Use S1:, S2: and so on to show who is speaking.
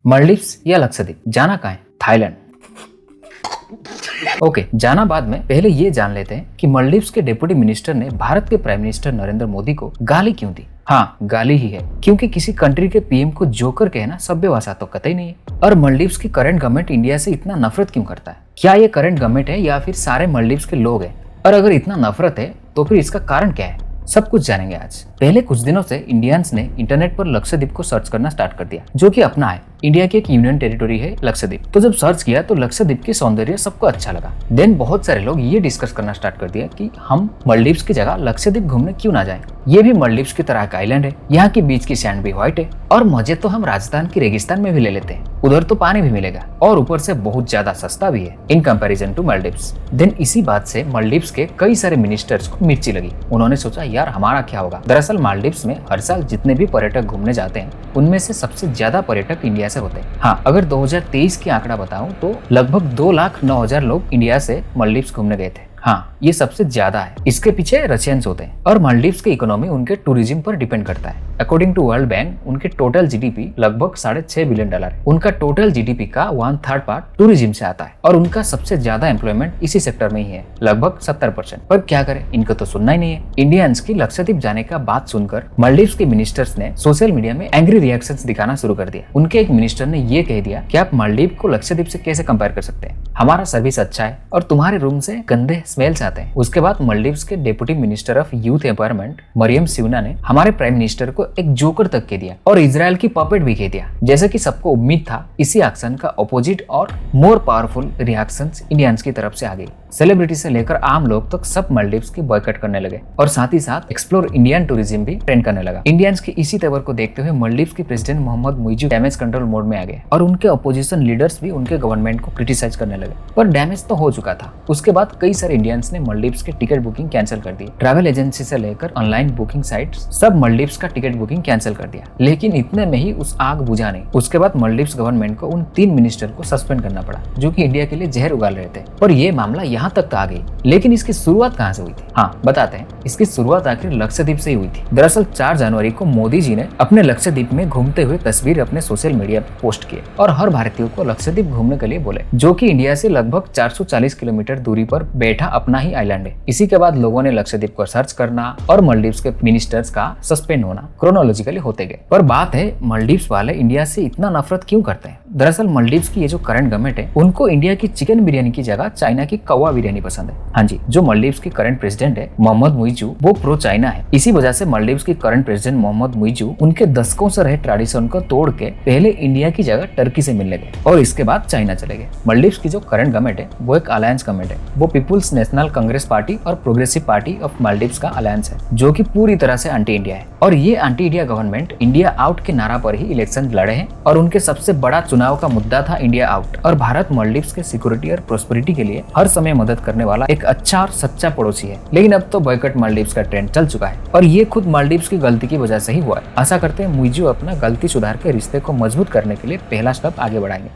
S1: मालदीव्स या लक्षद्वीप, जाना कहाँ है? थाईलैंड। ओके, जाना बाद में, पहले ये जान लेते हैं कि मालदीव्स के डिप्टी मिनिस्टर ने भारत के प्राइम मिनिस्टर नरेंद्र मोदी को गाली क्यों दी। हाँ, गाली ही है, क्योंकि किसी कंट्री के पीएम को जोकर कहना सभ्य भाषा तो कतई नहीं है। और मालदीव्स की करंट गवर्नमेंट इंडिया से इतना नफरत क्यों करता है? क्या ये करंट गवर्नमेंट है या फिर सारे मालदीव्स के लोग हैं? और अगर इतना नफरत है तो फिर इसका कारण क्या है? सब कुछ जानेंगे आज। पहले कुछ दिनों से इंडियंस ने इंटरनेट पर लक्षद्वीप को सर्च करना स्टार्ट कर दिया, जो कि अपना है। इंडिया की एक यूनियन टेरिटोरी है लक्षद्वीप। तो जब सर्च किया तो लक्षद्वीप की सौंदर्य सबको अच्छा लगा। देन बहुत सारे लोग ये डिस्कस करना स्टार्ट कर दिया कि हम मालदीव्स की जगह लक्षद्वीप घूमने क्यों ना जाएं। ये भी मालदीव्स की तरह का आइलैंड है, यहाँ की बीच की सैंड भी व्हाइट है और मजे तो हम राजस्थान की रेगिस्तान में भी ले लेते हैं। उधर तो पानी भी मिलेगा और ऊपर से बहुत ज्यादा सस्ता भी है in comparison to Maldives. Then इसी बात से मालदीव्स के कई सारे मिनिस्टर्स को मिर्ची लगी। उन्होंने सोचा यार हमारा क्या होगा। दरअसल मालदीव्स में हर साल जितने भी पर्यटक घूमने जाते हैं उनमें से सबसे ज्यादा पर्यटक इंडिया से होते हैं। हाँ, अगर 2023 की आंकड़ा बताऊं तो लगभग 2,09,000 लोग इंडिया से मालदीव्स घूमने गए थे। हाँ, ये सबसे ज्यादा है। इसके पीछे रशियंस होते हैं और मालदीव्स की इकोनॉमी उनके टूरिज्म पर डिपेंड करता है। अकॉर्डिंग टू वर्ल्ड बैंक उनके टोटल जीडीपी लगभग $6.5 बिलियन है। उनका टोटल जीडीपी का 1/3 पार्ट टूरिज्म से आता है और उनका सबसे ज्यादा एम्प्लॉयमेंट इसी सेक्टर में ही है, लगभग 70%। पर क्या करें, इनको तो सुनना ही नहीं है। इंडियंस की लक्षद्वीप जाने का बात सुनकर मालदीव्स के मिनिस्टर्स ने सोशल मीडिया में एंग्री रिएक्शंस दिखाना शुरू कर दिया। उनके एक मिनिस्टर ने ये कह दिया कि आप मालदीव को लक्षद्वीप से कैसे कंपेयर कर सकते हैं, हमारा सर्विस अच्छा है और तुम्हारे रूम से गंदे स्मेल्स आते हैं। उसके बाद मालदीव्स के deputy minister of youth empowerment Mariyam Shiuna ने हमारे प्राइम मिनिस्टर को एक जोकर तक कह दिया और इजराइल की पपेट भी कह दिया। जैसे कि सबको उम्मीद था, इसी एक्शन का ऑपोजिट और मोर पावरफुल रिएक्शंस इंडियंस की तरफ से आ गई। सेलिब्रिटी से लेकर आम लोग तक सब मालदीव्स की बॉयकॉट करने लगे और साथ ही साथ एक्सप्लोर इंडियन टूरिज्म भी ट्रेंड करने लगा। इंडियंस के इसी तेवर को देखते हुए मालदीव्स के president Mohamed Muizzu damage control mode में आ गए और उनके अपोजिशन लीडर्स भी उनके गवर्नमेंट को क्रिटिसाइज करने लगे। पर डैमेज तो हो चुका था। उसके बाद कई सारे इंडियंस ने मालदीव्स की टिकट बुकिंग कैंसिल कर दी। ट्रैवल एजेंसी से लेकर ऑनलाइन बुकिंग साइट्स सब मालदीव्स का टिकट बुकिंग कैंसिल कर दिया। लेकिन इतने में ही उस आग बुझा नहीं। उसके बाद मालदीव्स गवर्नमेंट को उन 3 मिनिस्टर को सस्पेंड करना पड़ा जो कि इंडिया के लिए जहर उगाल रहे थे। पर ये मामला यहाँ तक आ गई। लेकिन इसकी शुरुआत कहाँ से हुई थी? हाँ, बताते हैं। इसकी शुरुआत आखिर लक्षद्वीप से ही हुई थी। दरअसल 4 जनवरी को मोदी जी ने अपने लक्षद्वीप में घूमते हुए तस्वीर अपने सोशल मीडिया पर पोस्ट किए और हर भारतीय को लक्षद्वीप घूमने के लिए बोले, जो कि इंडिया से लगभग 440 किलोमीटर दूरी पर बैठा अपना ही आइलैंड है। इसी के बाद लोगों ने लक्षद्वीप को सर्च करना और मालदीव्स के मिनिस्टर्स का सस्पेंड होना क्रोनोलॉजिकली होते गए। पर बात है, मालदीव्स वाले इंडिया से इतना नफरत क्यों करते हैं? दरअसल मालदीव्स की ये जो करंट गवर्नमेंट है उनको इंडिया की चिकन बिरयानी की जगह चाइना की कौवा बिरयानी पसंद है। हाँ जी, जो मालदीव्स की करंट प्रेसिडेंट है मोहम्मद मुइज़ू, वो प्रो चाइना है। इसी वजह से मालदीव्स की करंट प्रेसिडेंट मोहम्मद मुइज़ू उनके दशकों से रहे ट्रेडिशन को तोड़ के पहले इंडिया की जगह टर्की से मिलने गए और इसके बाद चाइना चले गए। मालदीव्स की जो करंट गवर्नमेंट है वो एक अलायंस गवर्नमेंट है। वो पीपुल्स नेशनल कांग्रेस पार्टी और प्रोग्रेसिव पार्टी ऑफ मालदीव्स का अलायंस है, जो कि पूरी तरह से एंटी इंडिया है। और ये anti India government India out के नारा पर ही इलेक्शन लड़े हैं और उनके सबसे बड़ा चुनाव का मुद्दा था इंडिया आउट। और भारत मालदीव्स के सिक्योरिटी और प्रोस्पेरिटी के लिए हर समय मदद करने वाला एक अच्छा और सच्चा पड़ोसी है। लेकिन अब तो बॉयकॉट मालदीव्स का ट्रेंड चल चुका है और ये खुद मालदीव्स की गलती की वजह से ही हुआ है। आशा करते हैं मुइज़ू अपना गलती सुधार के रिश्ते को मजबूत करने के लिए पहला स्टेप आगे बढ़ाएंगे।